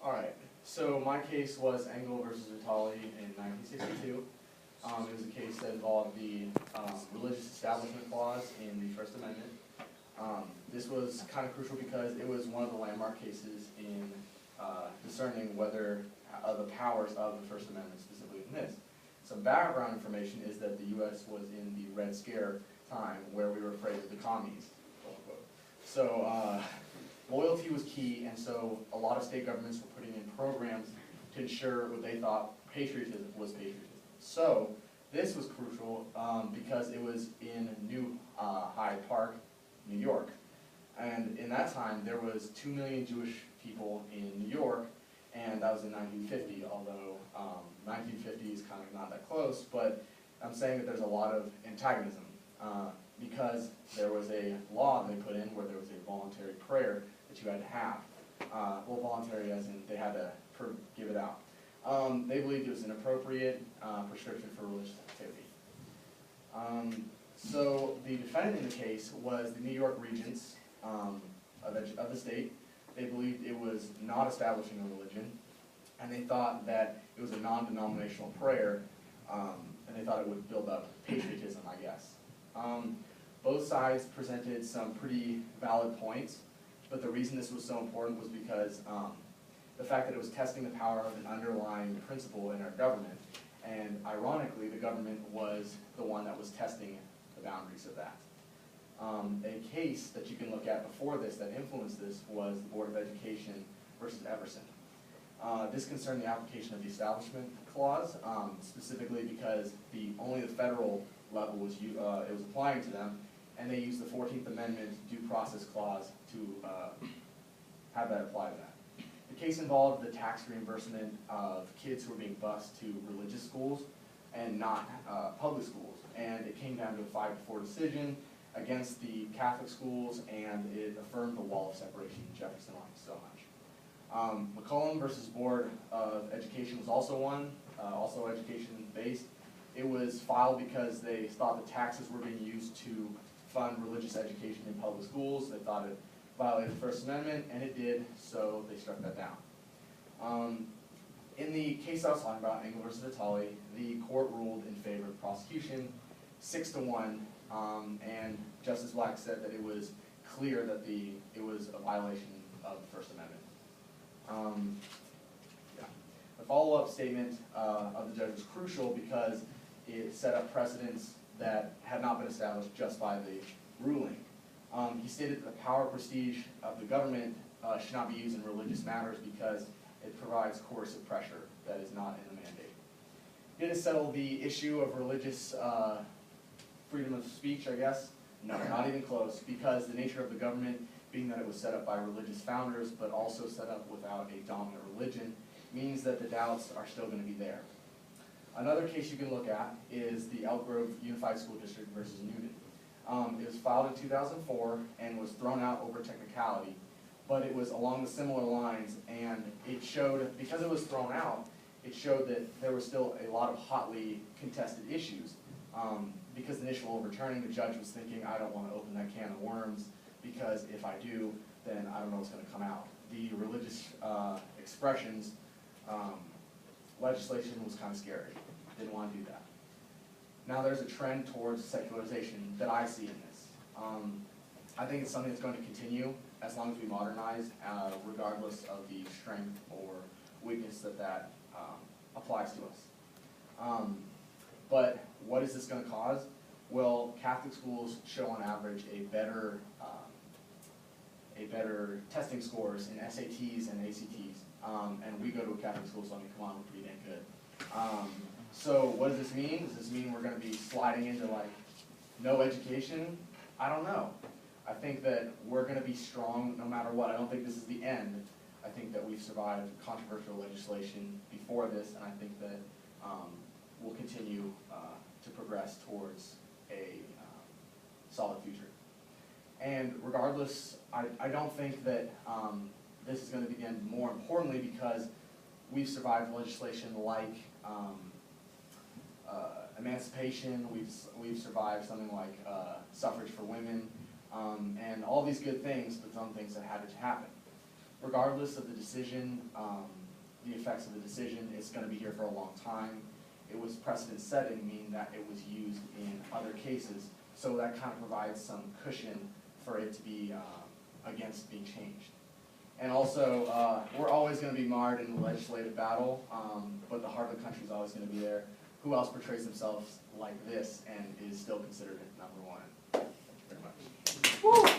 Alright, so my case was Engel versus Vitale in 1962. It was a case that involved the religious establishment clause in the First Amendment. This was kind of crucial because it was one of the landmark cases in discerning whether the powers of the First Amendment, specifically in this. Some background information is that the U.S. was in the Red Scare time where we were afraid of the commies, quote unquote. So loyalty was key, and so a lot of state governments were putting in programs to ensure what they thought patriotism was patriotism. So this was crucial because it was in New Hyde Park, New York. And in that time, there was 2 million Jewish people in New York, and that was in 1950, although 1950 is kind of not that close, but I'm saying that there's a lot of antagonism because there was a law they put in where there was a voluntary prayer that you had to have. Well, voluntary as in they had to give it out. They believed it was an appropriate prescription for religious activity. So the defendant in the case was the New York Regents of the state. They believed it was not establishing a religion, and they thought that it was a non-denominational prayer, and they thought it would build up patriotism, I guess. Both sides presented some pretty valid points, but the reason this was so important was because the fact that it was testing the power of an underlying principle in our government, and ironically, the government was the one that was testing the boundaries of that. A case that you can look at before this that influenced this was the Board of Education versus Everson. This concerned the application of the Establishment Clause, specifically because only the federal level was it was applying to them, and they used the 14th Amendment Due Process Clause to have that apply to that. The case involved the tax reimbursement of kids who were being bused to religious schools and not public schools, and it came down to a 5-4 decision against the Catholic schools, and it affirmed the wall of separation Jefferson liked so much. McCollum versus Board of Education was also one, also education-based. It was filed because they thought the taxes were being used to fund religious education in public schools. They thought it violated the First Amendment, and it did, so they struck that down. In the case I was talking about, Engel versus Vitale, the court ruled in favor of prosecution, 6-1, and Justice Black said that it was clear that it was a violation of the First Amendment. The follow-up statement of the judge was crucial because it set up precedents that had not been established just by the ruling. He stated that the power prestige of the government should not be used in religious matters because it provides coercive pressure that is not in the mandate. Did it settle the issue of religious freedom of speech, I guess? No, not even close, because the nature of the government, being that it was set up by religious founders, but also set up without a dominant religion, means that the doubts are still going to be there. Another case you can look at is the Elk Grove Unified School District versus Newton. It was filed in 2004 and was thrown out over technicality, but it was along the similar lines, and it showed, because it was thrown out, it showed that there were still a lot of hotly contested issues. Because the initial overturning, the judge was thinking, I don't want to open that can of worms, because if I do, then I don't know what's going to come out. The religious expressions, legislation was kind of scary. Didn't want to do that. Now there's a trend towards secularization that I see in this. I think it's something that's going to continue as long as we modernize, regardless of the strength or weakness that applies to us. But what is this going to cause? Well, Catholic schools show on average a better testing scores in SATs and ACTs, and we go to a Catholic school, so I mean, come on, we're pretty dang good. So what does this mean? Does this mean we're going to be sliding into like no education? I don't know. I think that we're going to be strong no matter what. I don't think this is the end. I think that we've survived controversial legislation before this, and I think that we'll continue to progress towards a solid future. And regardless, I don't think that this is going to be the end, more importantly, because we've survived legislation like emancipation, we've survived something like suffrage for women, and all these good things, but some things that had to happen. regardless of the decision, the effects of the decision, it's going to be here for a long time. It was precedent setting, meaning that it was used in other cases, so that kind of provides some cushion for it to be against being changed. And also, we're always going to be marred in the legislative battle, but the heart of the country is always going to be there. Who else portrays themselves like this and is still considered number one? Thank you very much. Woo!